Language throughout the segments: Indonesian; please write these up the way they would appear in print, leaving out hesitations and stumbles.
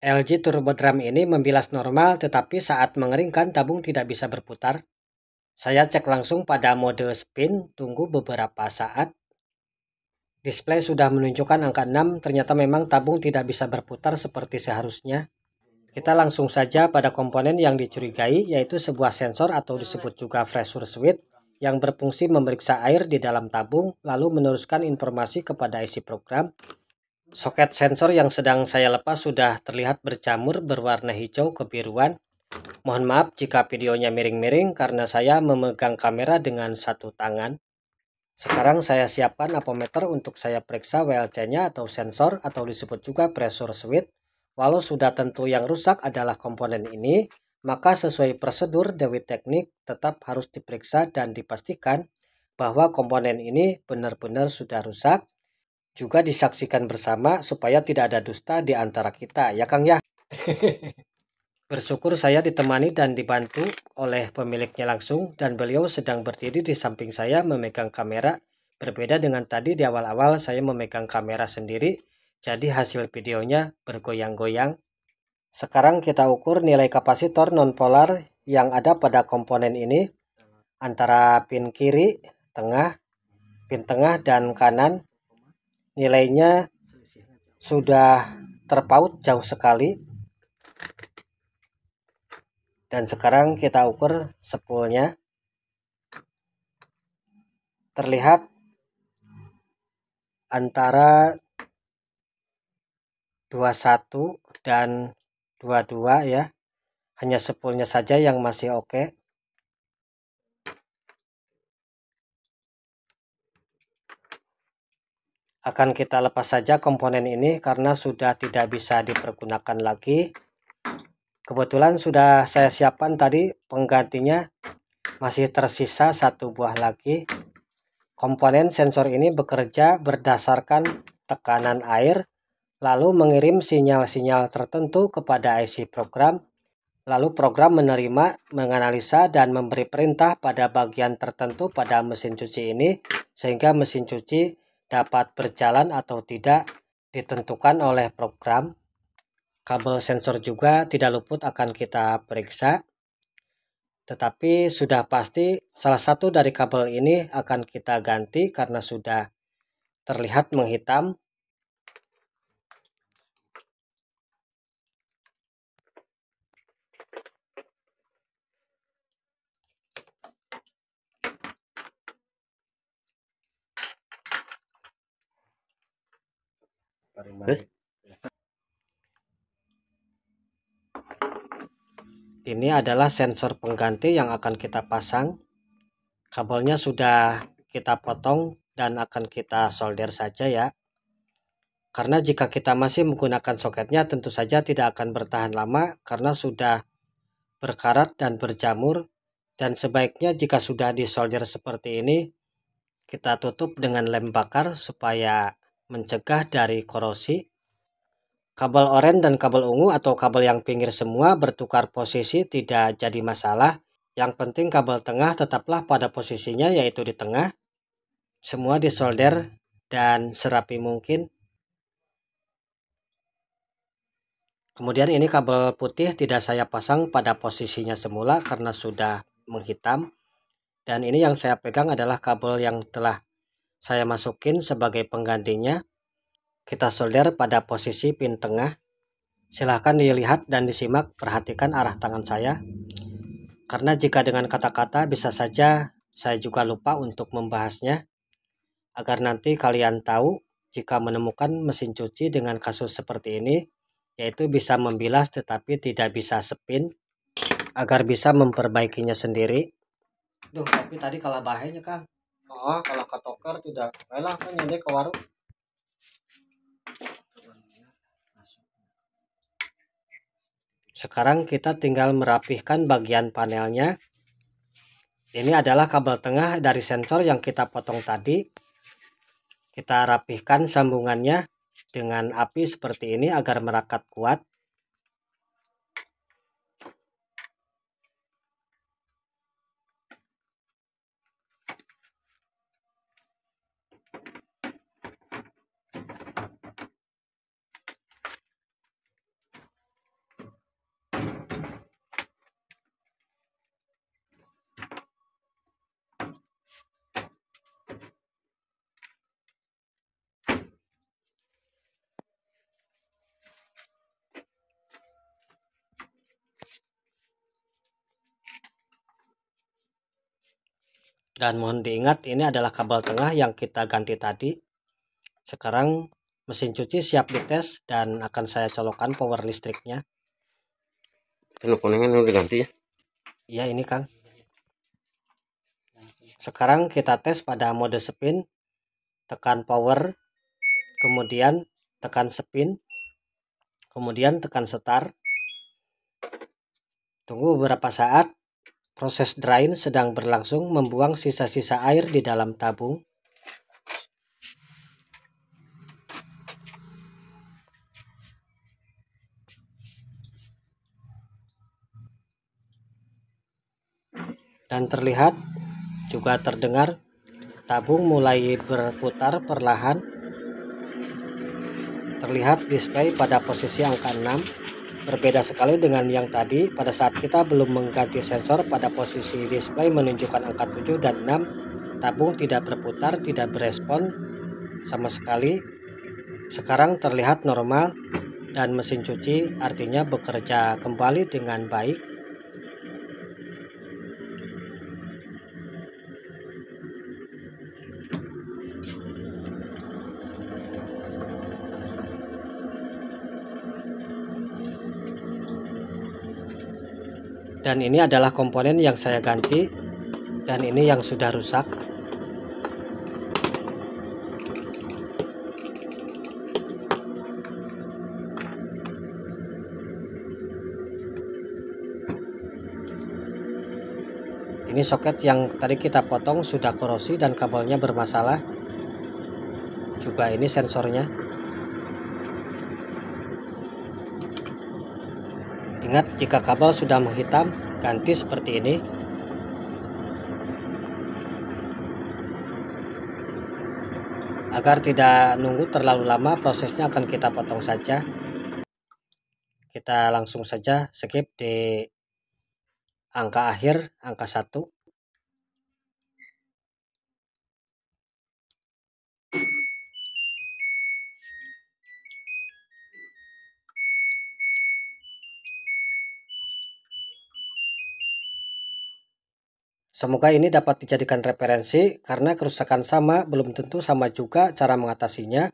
LG Turbo Drum ini membilas normal, tetapi saat mengeringkan tabung tidak bisa berputar. Saya cek langsung pada mode spin, tunggu beberapa saat. Display sudah menunjukkan angka 6, ternyata memang tabung tidak bisa berputar seperti seharusnya. Kita langsung saja pada komponen yang dicurigai, yaitu sebuah sensor atau disebut juga pressure switch yang berfungsi memeriksa air di dalam tabung lalu meneruskan informasi kepada IC program. Soket sensor yang sedang saya lepas sudah terlihat bercamur berwarna hijau kebiruan. Mohon maaf jika videonya miring-miring karena saya memegang kamera dengan satu tangan. Sekarang saya siapkan apometer untuk saya periksa WLC-nya atau sensor atau disebut juga pressure switch. Walau sudah tentu yang rusak adalah komponen ini, maka sesuai prosedur Dewi Teknik tetap harus diperiksa dan dipastikan bahwa komponen ini benar-benar sudah rusak. Juga disaksikan bersama supaya tidak ada dusta di antara kita, ya Kang ya. Bersyukur saya ditemani dan dibantu oleh pemiliknya langsung, dan beliau sedang berdiri di samping saya memegang kamera. Berbeda dengan tadi di awal-awal saya memegang kamera sendiri, jadi hasil videonya bergoyang-goyang. Sekarang kita ukur nilai kapasitor nonpolar yang ada pada komponen ini antara pin kiri, pin tengah dan kanan. Nilainya sudah terpaut jauh sekali. Dan sekarang kita ukur spoolnya. Terlihat antara 21 dan 22 ya. Hanya spoolnya saja yang masih oke. Akan kita lepas saja komponen ini karena sudah tidak bisa dipergunakan lagi. Kebetulan sudah saya siapkan tadi penggantinya, masih tersisa satu buah lagi. Komponen sensor ini bekerja berdasarkan tekanan air, lalu mengirim sinyal-sinyal tertentu kepada IC program. Lalu program menerima, menganalisa, dan memberi perintah pada bagian tertentu pada mesin cuci ini, sehingga mesin cuci dapat berjalan atau tidak ditentukan oleh program. Kabel sensor juga tidak luput akan kita periksa. Tetapi sudah pasti salah satu dari kabel ini akan kita ganti karena sudah terlihat menghitam. Terus? Ini adalah sensor pengganti yang akan kita pasang. Kabelnya sudah kita potong dan akan kita solder saja ya. Karena jika kita masih menggunakan soketnya tentu saja tidak akan bertahan lama karena sudah berkarat dan berjamur. Dan sebaiknya jika sudah disolder seperti ini, kita tutup dengan lem bakar supaya mencegah dari korosi. Kabel oranye dan kabel ungu atau kabel yang pinggir semua bertukar posisi tidak jadi masalah. Yang penting kabel tengah tetaplah pada posisinya, yaitu di tengah. Semua disolder dan serapi mungkin. Kemudian ini kabel putih tidak saya pasang pada posisinya semula karena sudah menghitam. Dan ini yang saya pegang adalah kabel yang telah saya masukin sebagai penggantinya. Kita solder pada posisi pin tengah. Silahkan dilihat dan disimak, perhatikan arah tangan saya. Karena jika dengan kata-kata bisa saja saya juga lupa untuk membahasnya. Agar nanti kalian tahu jika menemukan mesin cuci dengan kasus seperti ini, yaitu bisa membilas tetapi tidak bisa spin, agar bisa memperbaikinya sendiri. Duh, tapi tadi kalah bahayanya Kang. Oh, kalau ketoker tidak, baiklah kan nyedek ke warung. Sekarang kita tinggal merapihkan bagian panelnya. Ini adalah kabel tengah dari sensor yang kita potong tadi. Kita rapihkan sambungannya dengan api seperti ini agar merakat kuat. Dan mohon diingat, ini adalah kabel tengah yang kita ganti tadi. Sekarang mesin cuci siap dites dan akan saya colokkan power listriknya. Teleponnya udah diganti ya? Iya, ini Kang. Sekarang kita tes pada mode spin. Tekan power, kemudian tekan spin, kemudian tekan start. Tunggu beberapa saat. Proses drain sedang berlangsung, membuang sisa-sisa air di dalam tabung. Dan terlihat, juga terdengar, tabung mulai berputar perlahan. Terlihat display pada posisi angka 6. Berbeda sekali dengan yang tadi. Pada saat kita belum mengganti sensor, pada posisi display menunjukkan angka 7 dan 6. Tabung tidak berputar, tidak berespon sama sekali. Sekarang terlihat normal dan mesin cuci artinya bekerja kembali dengan baik. Dan ini adalah komponen yang saya ganti, dan ini yang sudah rusak. Ini soket yang tadi kita potong sudah korosi dan kabelnya bermasalah. Juga ini sensornya. Ingat, jika kabel sudah menghitam, ganti seperti ini. Agar tidak nunggu terlalu lama, prosesnya akan kita potong saja. Kita langsung saja skip di angka akhir, angka 1. Semoga ini dapat dijadikan referensi, karena kerusakan sama belum tentu sama juga cara mengatasinya.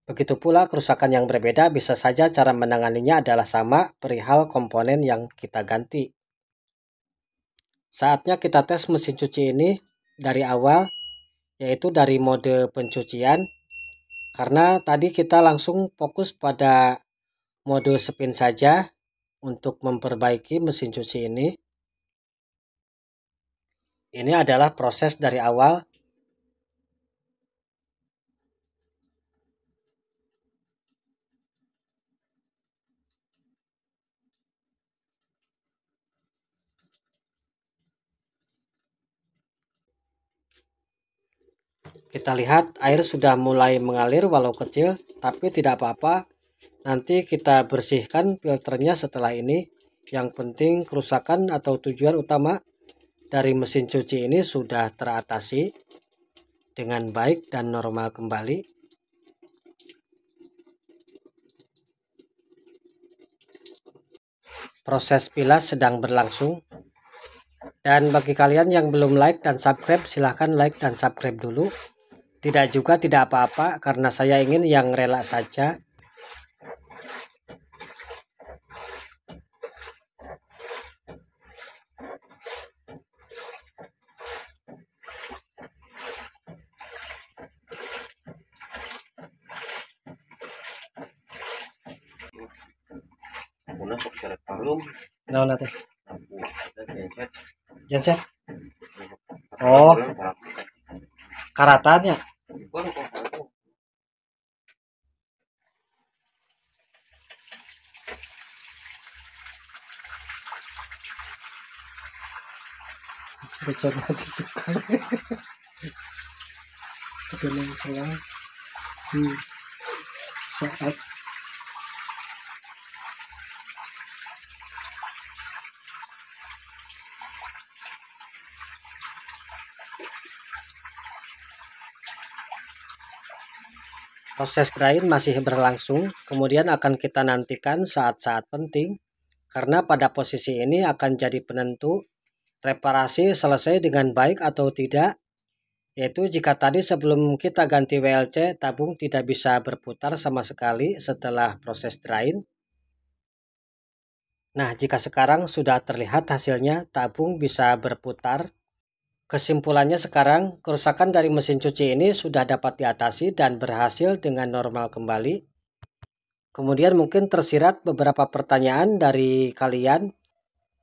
Begitu pula kerusakan yang berbeda bisa saja cara menanganinya adalah sama perihal komponen yang kita ganti. Saatnya kita tes mesin cuci ini dari awal, yaitu dari mode pencucian. Karena tadi kita langsung fokus pada mode spin saja untuk memperbaiki mesin cuci ini. Ini adalah proses dari awal. Kita lihat air sudah mulai mengalir walau kecil, tapi tidak apa-apa. Nanti kita bersihkan filternya setelah ini. Yang penting kerusakan atau tujuan utama dari mesin cuci ini sudah teratasi dengan baik dan normal kembali. Proses pilas sedang berlangsung. Dan bagi kalian yang belum like dan subscribe, silahkan like dan subscribe dulu. Tidak juga tidak apa-apa, karena saya ingin yang rela saja. Nah, nanti. Genset. Oh, karatannya. Bocor nanti tukang. Ada masalah. Saat proses drain masih berlangsung, kemudian akan kita nantikan saat-saat penting, karena pada posisi ini akan jadi penentu reparasi selesai dengan baik atau tidak. yaitu jika tadi sebelum kita ganti WLC tabung tidak bisa berputar sama sekali setelah proses drain. Nah, jika sekarang sudah terlihat hasilnya tabung bisa berputar. Kesimpulannya sekarang kerusakan dari mesin cuci ini sudah dapat diatasi dan berhasil dengan normal kembali. Kemudian mungkin tersirat beberapa pertanyaan dari kalian,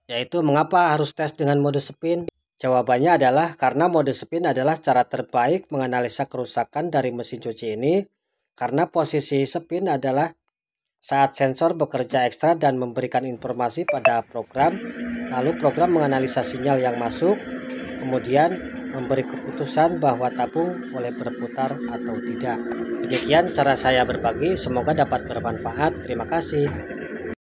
yaitu mengapa harus tes dengan mode spin? Jawabannya adalah karena mode spin adalah cara terbaik menganalisa kerusakan dari mesin cuci ini, karena posisi spin adalah saat sensor bekerja ekstra dan memberikan informasi pada program, lalu program menganalisa sinyal yang masuk, kemudian memberi keputusan bahwa tabung boleh berputar atau tidak. Demikian cara saya berbagi, semoga dapat bermanfaat. Terima kasih.